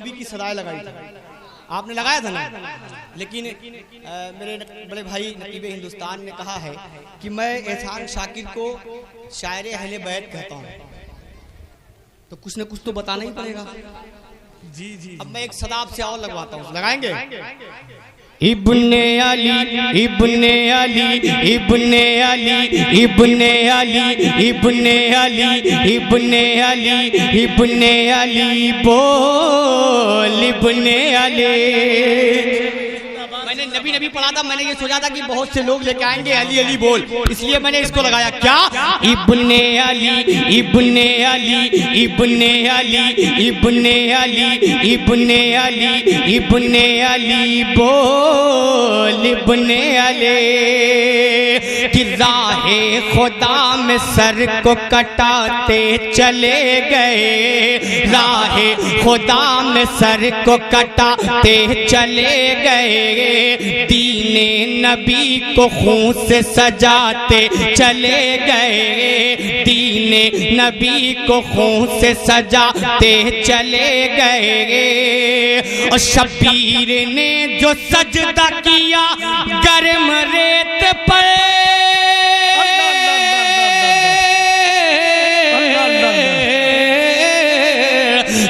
नबी की सदाएं लगाई थी, आपने लगाया था ना। लेकिन मेरे बड़े भाई नकीब हिंदुस्तान ने कहा है कि मैं एहसान शाकिर को शायर अहले बैत कहता हूँ, तो कुछ न कुछ तो बताना ही पड़ेगा। जी जी। अब मैं एक सदा आपसे और लगवाता हूँ, लगाएंगे? इब्ने अली इब्ने अली इब्ने अली इब्ने अली इब्ने अली इब्ने अली इब्ने अली बोल इब्ने अली। मैंने नबी नबी पढ़ा था, मैंने ये सोचा था कि बहुत से लोग लेके आएंगे अली अली बोल, इसलिए मैंने इसको लगाया। क्या? इब्ने अली इब्ने अली इब्ने अली इब्ने अली इब्ने अली इब्ने अली बोल इब्ने अली। कि राहे खुदा में सर को कटाते चले गए, राहे खुदा में सर को कटाते चले गए, दीने नबी को खून से सजाते चले गए, दीने नबी को खून से सजाते चले गए। और शबीर ने जो सजदा किया गर्म रेत पर,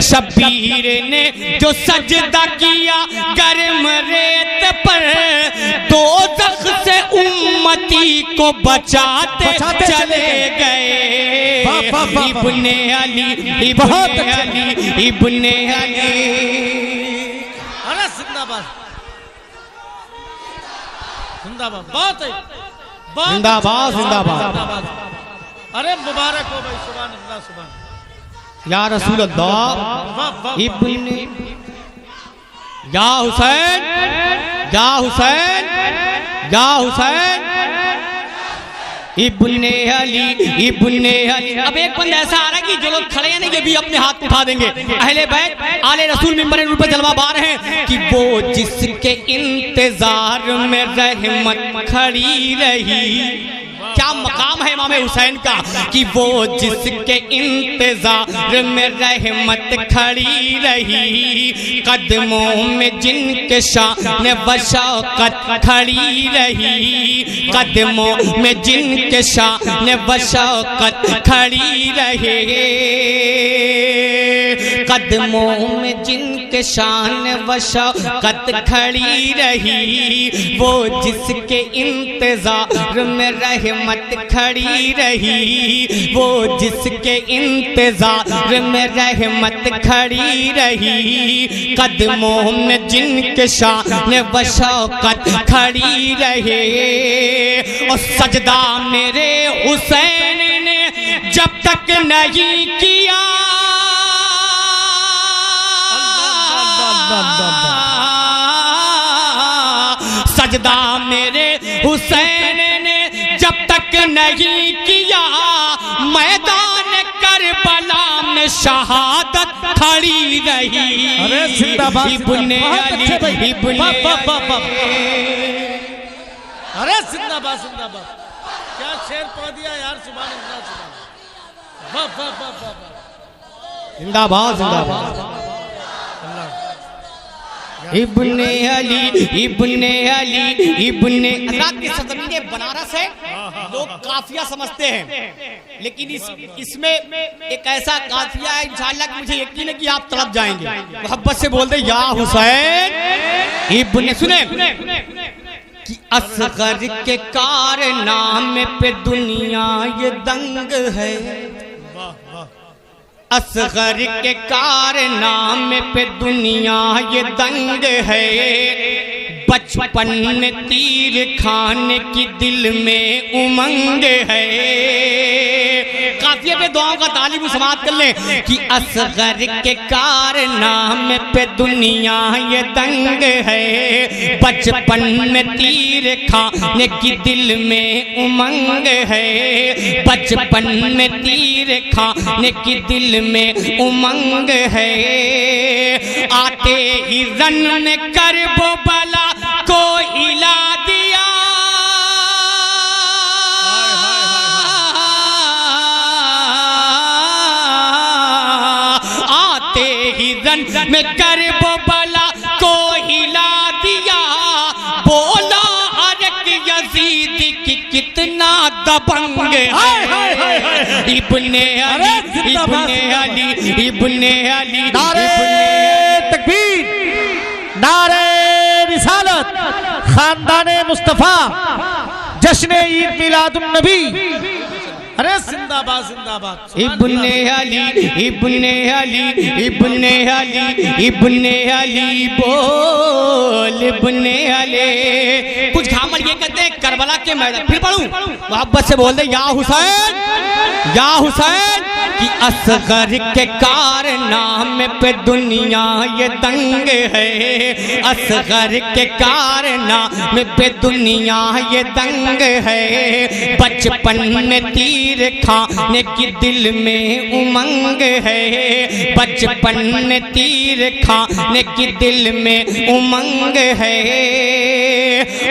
शबीर ने जो सजदा किया गर्म रेत पर, दोज़ख से उम्मती को बचाते चले गए। इब्ने अली इब्ने अली इब्ने अली। अरे जिंदाबाद जिंदाबाद, बहुत है, जिंदाबाद जिंदाबाद। अरे मुबारक हो भाई, सुभान अल्लाह सुभान। या रसूल अल्लाह इब्ने या हुसैन या हुसैन या हुसैन इब्ने अली इब्ने अली। अब एक बंद ऐसा आ रहा है कि जो लोग खड़े हैं ना ये भी अपने हाथ उठा देंगे। अहले बैत आले रसूल मिंबर नूर पर जलवा बार हैं कि वो जिसके इंतजार में रहमत खड़ी रही। क्या मकाम है इमाम हुसैन का कि वो जिसके इंतजार में रहमत खड़ी रही, कदमों में जिनके शान व शौकत खड़ी रही, कदमों में जिनके शान व शौकत खड़ी रही, कदमों में जिनके शान व शौकत खड़ी रही, वो जिसके इंतजार में रहमत खड़ी रही, वो जिसके इंतजार में रहमत खड़ी रही, कदमों में जिनके शान व शौकत खड़ी रही। और सजदा मेरे हुसैन ने जब तक नहीं किया, सजदा मेरे हुसैन ने जब तक नहीं किया, मैदान करबला में शहादत खड़ी रही। अरे जिंदाबाद इब्ने अली इब्ने अरे जिंदाबाद जिंदाबाद। क्या शेर पढ़ दिया यार, सुभान अल्लाह सुभान। वाह वाह वाह वाह। जिंदाबाद जिंदाबाद। इब्ने अली इब्ने अली इब्ने। रात की सरजमीन बनारस है, लोग काफिया समझते हैं, लेकिन इसमें एक ऐसा काफिया है इंशाअल्लाह कि मुझे यकीन है कि आप तड़प जाएंगे। मोहब्बत से बोल दे या हुसैन इब्ने। सुने कि असगर के कारनामे पे दुनिया ये दंग है, असगर के कारनामे पे दुनिया ये दंग है, बचपन में तीर खाने की दिल में उमंग है। काफिया पे दुआओं का तालीम समाप्त कर ले कि असगर के कारनामे पे दुनिया ये दंग है, बचपन में तीर खाने की दिल में उमंग है, बचपन में तीर खाने की दिल में उमंग है। आते ही रन में करबला को हिला दिया, आते ही रन में करबला को हिला दिया। बोला अरक यजीद की कितना दबंग है। इब्ने अली, इब्ने अली, इब्ने अली, नारे तकबीर, नारे रिसालत, खानदाने मुस्तफा, जश्न ईद मिलादुन नबी। अरे जिंदाबाद जिंदाबाद। इब्ने अली, इब्ने अली, इब्ने अली, इब्ने अली बोल इब्ने अली। कुछ घामल ये कहते हैं करबला के मैदान, फिर पढ़ूं मोहब्बत से बोल दे या हुसैन, या हुसैन कि असगर के कारनामे पे दुनिया ये दंग है। असगर के कारनामे पे दुनिया ये दंग है। बचपन में तीर खाने की दिल में उमंग है। बचपन में तीर खाने की दिल में उमंग है।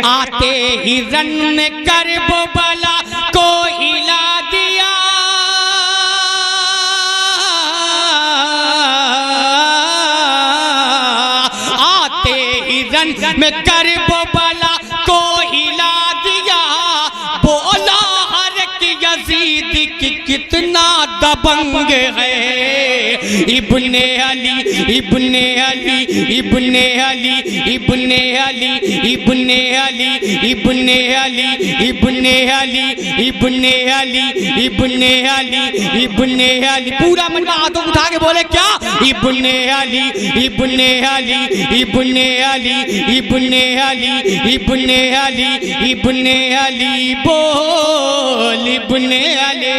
आते ही रन में करबला को हिला दिया। आते ही रन में करबला को हिला दिया। बोला यजीद की कितना दबंग है। इब्ने अली, इब्ने अली, इब्ने अली, इब्ने अली, इब्ने अली, इब्ने अली, इब्ने अली, इब्ने अली, इब्ने अली, इब्ने अली। पूरा मजमा हाथों उठा के बोले क्या? इब्ने अली, इब्ने अली, इब्ने अली, इब्ने अली, इब्ने अली, इब्ने अली बोल इब्ने अली।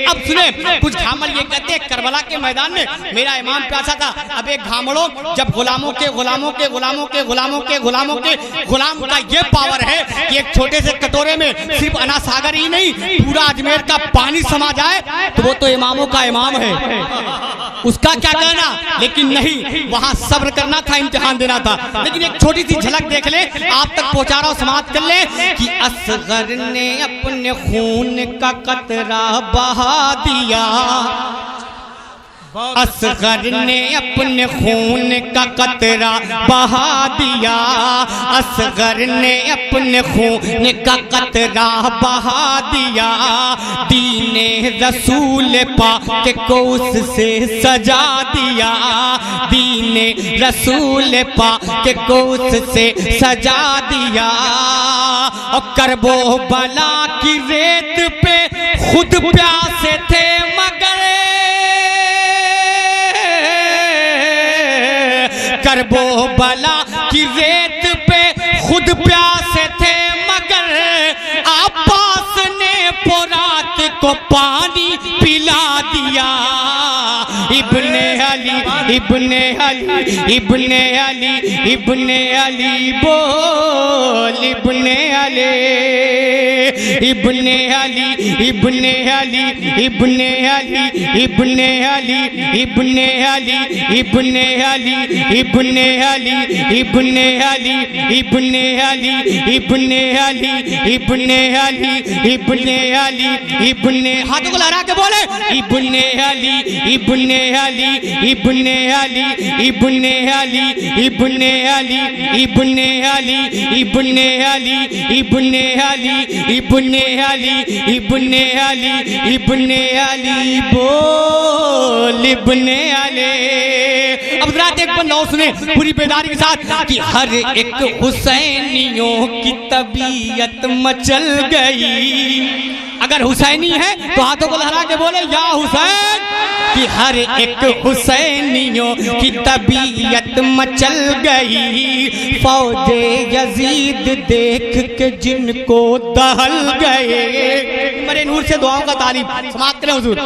अब सुने कुछ घामल ये कहते हैं करबला के मैदान में मेरा इमाम प्यासा था। अब एक घामड़ों जब गुलामों के गुलामों के गुलामों के गुलामों के गुलामों के गुलाम का ये पावर है कि एक छोटे से कटोरे में सिर्फ अना सागर ही नहीं पूरा अजमेर का पानी समा जाए तो वो तो इमामों का इमाम है, उसका क्या कहना। लेकिन नहीं, वहां सब्र करना था, इम्तिहान देना था। लेकिन एक छोटी सी झलक देख ले, आप तक पहुंचा रहा हूं, समाप्त कर ले कि असगर ने अपने खून का कतरा बहा दिया। असगर ने अपने खून का कतरा बहा दिया। असगर ने अपने खून का कतरा बहा दिया। दीने रसूल पाक को उससे सजा दिया। दीने रसूल पाक को उससे सजा दिया। और करबो बला की रेत पे खुद प्यासे थे मगर करबो बला की रेत पे खुद प्यासे थे मगर अब्बास ने पोरात को पानी पिला दिया। इब्ने अली, इब्ने अली, इब्ने अली, इब्ने अली बोल इब्ने अली। इब्ने अली, इब्ने अली, इब्ने अली, इब्ने अली, इब्ने अली, इब्ने अली, इब्ने अली, इब्ने अली, इब्ने अली, इब्ने अली, इब्ने अली, इब्ने अली, इब्ने हाथों को लहरा के बोले इब्ने अली, इब्ने अली, इब्ने अली, इब्ने अली, इब्ने अली, इब्ने अली, इब्ने अली, इब्ने अली, इब्ने अली, इब्ने अली, इब्ने अली बोल इब्ने अली। अब रात एक पर नौ सुने पूरी बेदारी के साथ कि हर एक हुसैनियों की तबीयत मचल गई। अगर हुसैनी है तो हाथों को लहरा के बोले या हुसैन कि हर एक हुसैनियों की तबीयत मचल गई। फौजे यजीद देख के जिनको दहल गए। मेरे नूर से दुआओं का तारीफ समाप्त करें हुजूर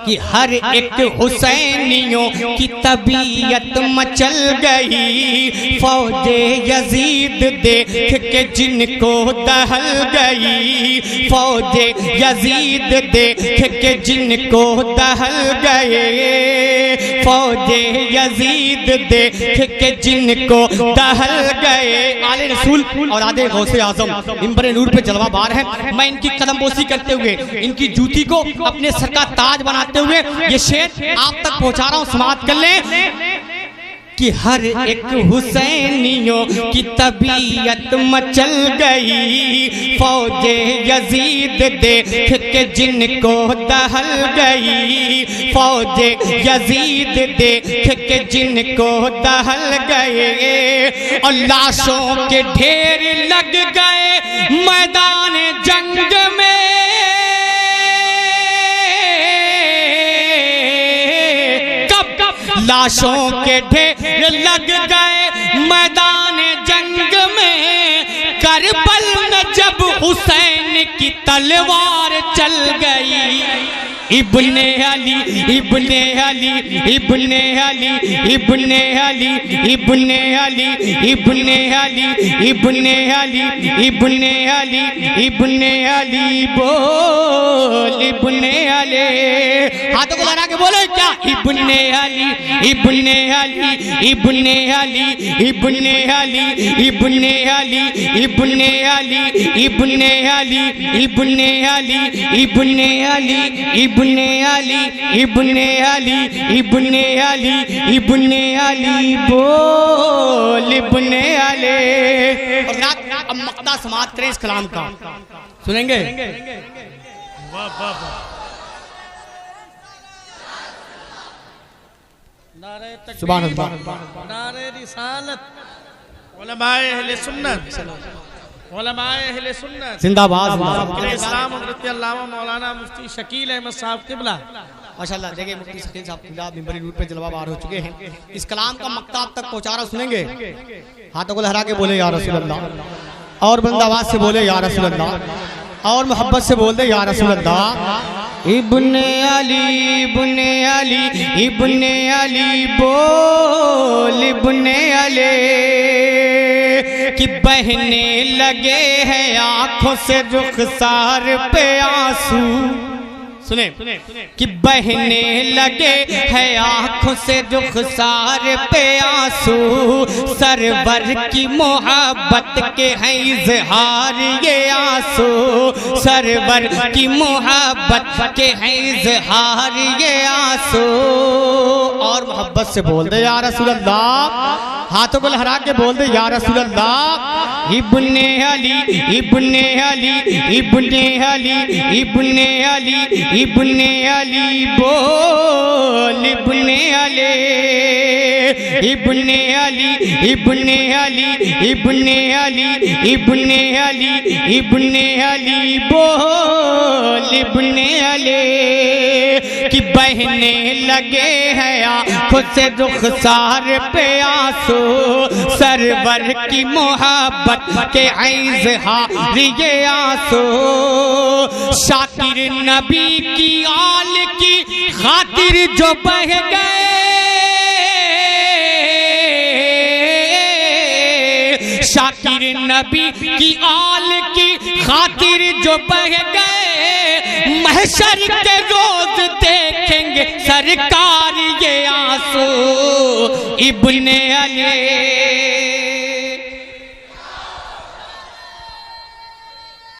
कि हर एक हुसैनियों की तबीयत मचल गई। फौजे यजीद देख के जिनको दहल गई। फौजे यजीद देख के जिनको दहल गए। फौजे यजीद देख के जिनको दहल गए। आले रसूल और आदे गौसे आजम मिंबर नूर पे जलवा बार है। मैं इनकी कदम बोसी करते हुए इनकी जूती को अपने सर का ताज बनाते फरमाते हुए ये शेर आप तक पहुंचा रहा हूं, समाप्त कर ले कि हर एक हुसैनियों की तबीयत मचल गई, फौजे यजीद देख के जिनको दहल गई, फौजे यजीद देख के जिनको दहल गए, और लाशों के ढेर लग गए मैदान जंग में, लाशों के ढेर लग गए मैदान जंग में, करबल में जब हुसैन की तलवार चल गई, इब्ने अली इब्ने अली इब्ने अली इब्ने अली इब्ने अली इब्ने अली इब्ने अली इब्ने अली इब्ने अली बोल इब्ने अली, हाथों को लगा के बोले क्या, इब्ने अली इब्ने अली इब्ने अली इब्ने अली इब्ने अली इब्ने अली इब्ने अली इब्ने अली इब्ने अली इब्ने अली इब्ने अली इब्ने अली इब्ने अली बोल इब्ने अली। और अब मक्ता समाप्त करें इस कलाम का, सुनेंगे? वाह वाह वाह, नारे सुभान अल्लाह, नारे रिसालत, उलमाए अहले सुन्नत, उलमाए अहले सुन्नत जिंदाबाद। इस्लाम हज़रत अल्लामा मौलाना मुफ्ती शकील अहमद साहब क़िबला माशाल्लाह। देखिए मुफ्ती शकील साहब क़िबला मिंबरी रूट पे जलवा बार हो चुके हैं, इस कलाम का मक्ता आप तक पहुंचा रहा, सुनेंगे? हाथों को लहरा के बोले या रसूल अल्लाह, और बुलंद आवाज से बोले या रसूल अल्लाह, और मोहब्बत से बोल दे या रसूल अल्लाह। इब्ने अली इब्ने अली इब्ने अली बोल इब्ने अली, कि बहने लगे हैं आंखों से रुखसार पे आंसू, सुने कि बहने लगे हैं आंखों से रुखसार पे आंसू, सरवर की मोहब्बत के हैं इजहार ये आंसू, सरवर की मोहब्बत के हैं इजहार ये आंसू, और मोहब्बत से बोल दे या रसूल अल्लाह, हाथों को लहरा के बोल दे या रसूल अल्लाह। इब्ने अली इब्ने अली इब्ने अली इब्ने अली इब्ने अली बोल इब्ने अली इब्ने अली इब्ने अली इब्ने अली इब्ने अली इब्ने अली बोल इब्ने अली, कि बहने लगे हैं आंखों से रुखसार पे आंसू, सरवर की मोहब्बत के इज़हार ये आंसू, शाकिर नबी की आल की खातिर जो बह गए, शाकिर नबी की आल की खातिर जो बह गए, महशर के रोज देखेंगे सरकार ये आंसू, इब्ने अली